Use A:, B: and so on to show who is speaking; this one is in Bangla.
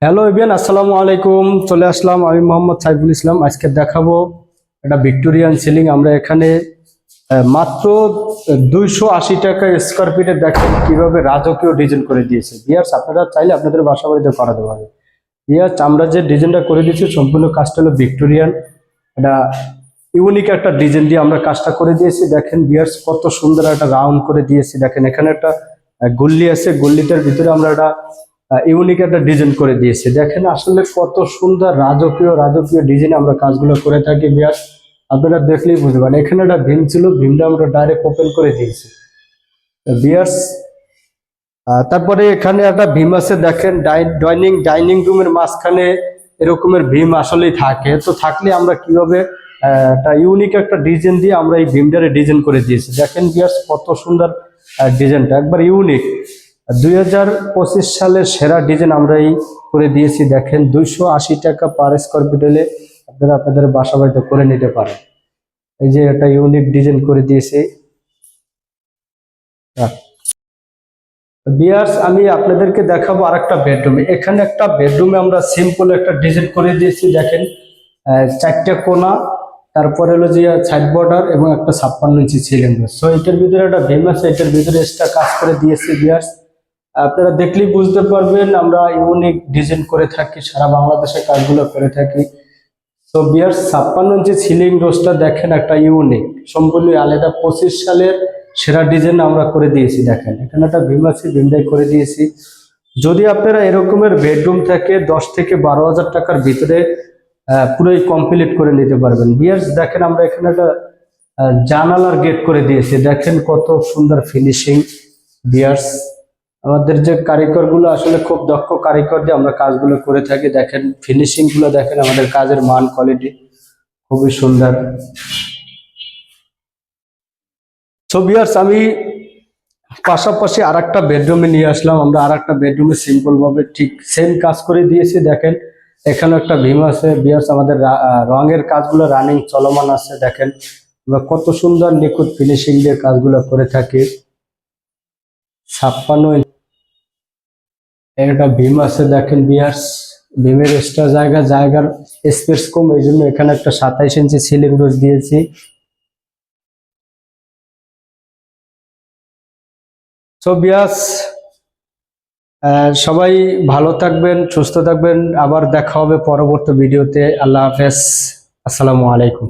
A: হ্যালো এভিয়ান, আসসালামু আলাইকুম। চলে আসলাম, আমি মোহাম্মদ সাইফুল ইসলাম। আজকে দেখাবো একটা ভিক্টোরিয়ান সিলিং। আমরা এখানে মাত্র 280 টাকা স্কোয়ার ফিটে দেখেন কিভাবে রাজকীয় ডিজাইন করে দিয়েছে। বিয়ার্স, আপনারা চাইলে আপনাদের বাসা বাড়িতে করাতে পারবে। বিয়ার্স, আমরা যে ডিজাইনটা করে দিয়েছি সম্পূর্ণ কাজটা হলো ভিক্টোরিয়ান, এটা ইউনিক একটা ডিজাইন দিয়ে আমরা কাজটা করে দিয়েছি। দেখেন বিয়ার্স, কত সুন্দর একটা রাউন্ড করে দিয়েছি। দেখেন এখানে একটা গল্লি আছে, গল্লিটার ভিতরে আমরা একটা ইউনিক একটা ডিজাইন করে দিয়েছি। দেখেন আসলে কত সুন্দর রাজকীয় রাজকীয় ডিজাইন আমরা কাজগুলো করে থাকি। বিয়ার্স, আপনারা দেখলেই বুঝতে পারেন। এখানে একটা ভীম ছিল, ভীমটা আমরা ডাইরেক্ট ওপেন করে দিয়েছি। বিয়ার্স, তারপরে এখানে একটা ভীম আছে। দেখেন ডাইনিং রুমের মাঝখানে এরকমের ভীম আসলেই থাকে। তো থাকলে আমরা কিভাবে একটা ইউনিক একটা ডিজাইন দিয়ে আমরা এই ভীমটারে ডিজাইন করে দিয়েছি। দেখেন বিয়ার্স, কত সুন্দর ডিজাইনটা, একবার ইউনিক। 2025 সালের সেরা ডিজাইন আমরা এই করে দিয়েছি। দেখেন 280 টাকা পার স্কোয়ার ফিট হলে আপনারা আপনাদের বাসা বাড়িতে করে নিতে পারেন। এই যে একটা ইউনিক ডিজাইন করে দিয়েছি। বিয়ার্স, আমি আপনাদেরকে দেখাবো আরেকটা বেডরুমে। এখানে একটা বেডরুমে আমরা সিম্পল একটা ডিজাইন করে দিয়েছি। দেখেন 4টে কোণা, তারপরে হলো যে সাইড বর্ডার এবং একটা 56 ইঞ্চি সিলিং। সো এটার ভিতরে একটা ভীম আছে, এটার ভিতরে এক্সট্রা কাজ করে দিয়েছি। বিয়ার্স, আপনারা দেখলেই বুঝতে পারবেন আমরা ইউনিক ডিজাইন করে থাকি, সারা বাংলাদেশে কাজগুলো করে থাকি। তো বিয়ার্স, 56 ইঞ্চি সিলিং রোজটা দেখেন একটা ইউনিক, সম্পূর্ণ আলাদা। 25 সালের সেরা ডিজাইন আমরা করে দিয়েছি। দেখেন এখানে একটা ভীম আছে, ভীমটাই করে দিয়েছি। যদি আপনারা এরকমের বেডরুম থেকে 10 থেকে 12 হাজার টাকার ভিতরে পুরোই কমপ্লিট করে নিতে পারবেন। বিয়ার্স, দেখেন আমরা এখানে একটা জানালার গেট করে দিয়েছি। দেখেন কত সুন্দর ফিনিশিং। বিয়ার্স, আমাদের যে কারিগর গুলো আসলে খুব দক্ষ কারিগর দিয়ে আমরা কাজগুলো করে থাকি। দেখেন ফিনিশিং গুলো, দেখেন আমাদের কাজের মান কোয়ালিটি খুবই সুন্দর। সো ভিউয়ার্স, আমি পাশাপাশি আরেকটা বেডরুমে নিয়ে আসলাম। আমরা আরেকটা বেডরুমে সিম্পল ভাবে ঠিক সেম কাজ করে দিয়েছি। দেখেন এখানে একটা ভীম আছে। ভিউয়ার্স, আমাদের রঙের কাজগুলো রানিং চলমান আছে। দেখেন আমরা কত সুন্দর নিখুঁত ফিনিশিং দিয়ে কাজগুলো করে থাকি। 56 একটা ভীম আছে। দেখেন ভিউয়ার্স, ভীমের এক্সট্রা জায়গার স্পেস কম, এই জন্য এখানে একটা 27 ইঞ্চি সিলিং রোজ দিয়েছি। সো ভিউয়ার্স, সবাই ভালো থাকবেন, সুস্থ থাকবেন। আবার দেখা হবে পরবর্তী ভিডিওতে। আল্লাহ হাফেজ, আসসালামু আলাইকুম।